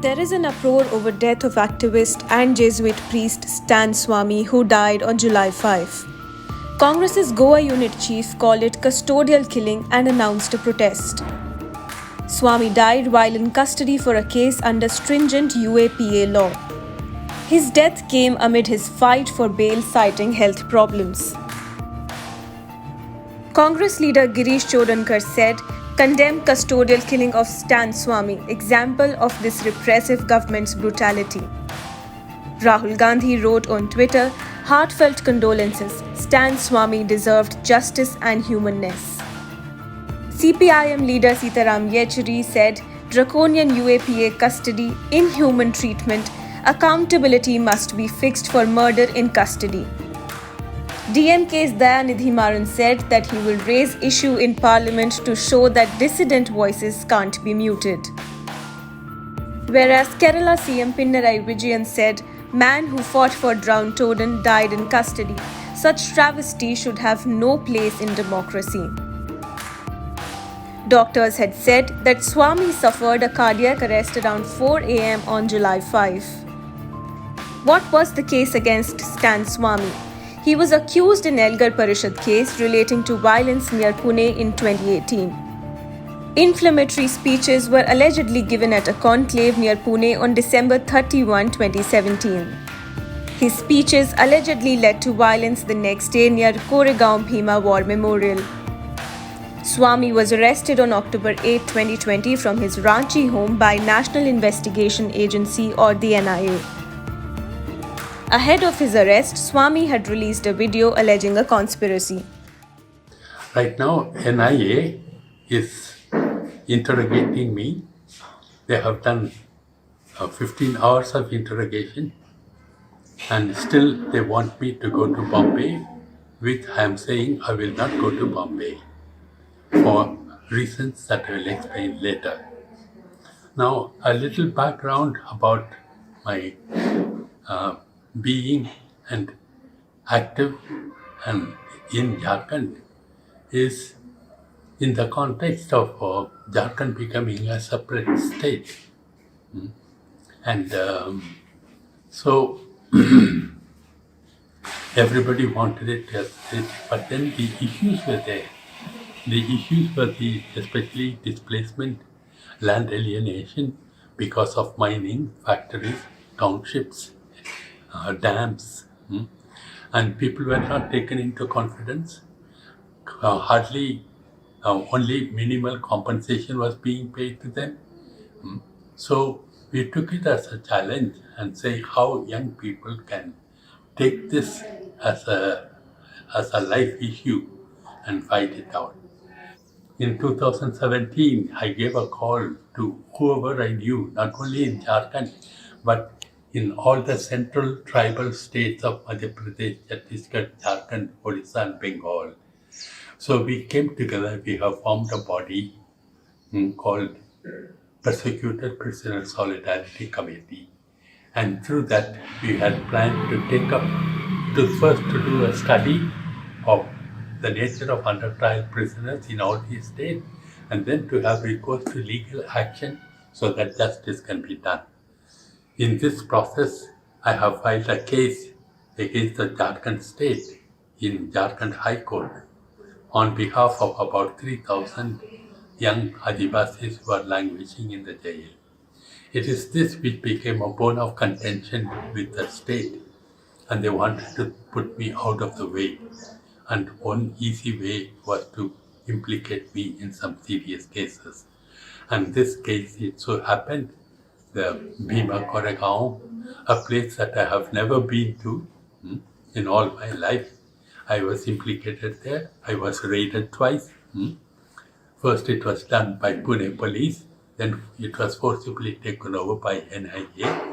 There is an uproar over death of activist and Jesuit priest Stan Swamy, who died on July 5. Congress's Goa unit chief called it custodial killing and announced a protest. Swamy died while in custody for a case under stringent UAPA law. His death came amid his fight for bail, citing health problems. Congress leader Girish Chodankar said, condemned custodial killing of Stan Swamy, example of this repressive government's brutality. Rahul Gandhi wrote on Twitter, heartfelt condolences, Stan Swamy deserved justice and humanness. CPIM leader Sitaram Yechury said, draconian UAPA custody, inhuman treatment, accountability must be fixed for murder in custody. DMK's Dayanidhi Maran said that he will raise issue in parliament to show that dissident voices can't be muted. Whereas Kerala CM Pinarayi Vijayan said, man who fought for downtrodden died in custody. Such travesty should have no place in democracy. Doctors had said that Swamy suffered a cardiac arrest around 4 a.m. on July 5. What was the case against Stan Swamy? He was accused in Elgar Parishad case relating to violence near Pune in 2018. Inflammatory speeches were allegedly given at a conclave near Pune on December 31, 2017. His speeches allegedly led to violence the next day near Koregaon Bhima War Memorial. Swamy was arrested on October 8, 2020 from his Ranchi home by National Investigation Agency or the NIA. Ahead of his arrest, Swamy had released a video alleging a conspiracy. Right now, NIA is interrogating me. They have done 15 hours of interrogation, and still they want me to go to Bombay, which I am saying I will not go to Bombay for reasons that I will explain later. Now, a little background about my being and active and in Jharkhand is in the context of Jharkhand becoming a separate state. And so everybody wanted it as it, but then the issues were there. The issues were especially displacement, land alienation because of mining, factories, townships, dams, and people were not taken into confidence. Hardly, only minimal compensation was being paid to them. So we took it as a challenge and say how young people can take this as a life issue and fight it out. In 2017, I gave a call to whoever I knew, not only in Jharkhand, but in all the central tribal states of Madhya Pradesh, Chhattisgarh, Jharkhand, Odisha and Bengal. So we came together, we have formed a body called Persecuted Prisoner Solidarity Committee. And through that, we had planned to take up, first to do a study of the nature of under trial prisoners in all these states, and then to have recourse to legal action so that justice can be done. In this process, I have filed a case against the Jharkhand state in Jharkhand High Court on behalf of about 3,000 young Adivasis who are languishing in the jail. It is this which became a bone of contention with the state, and they wanted to put me out of the way. And one easy way was to implicate me in some serious cases. And this case, it so happened, the Bhima Koregaon, a place that I have never been to in all my life. I was implicated there. I was raided twice. First it was done by Pune police, then it was forcibly taken over by NIA.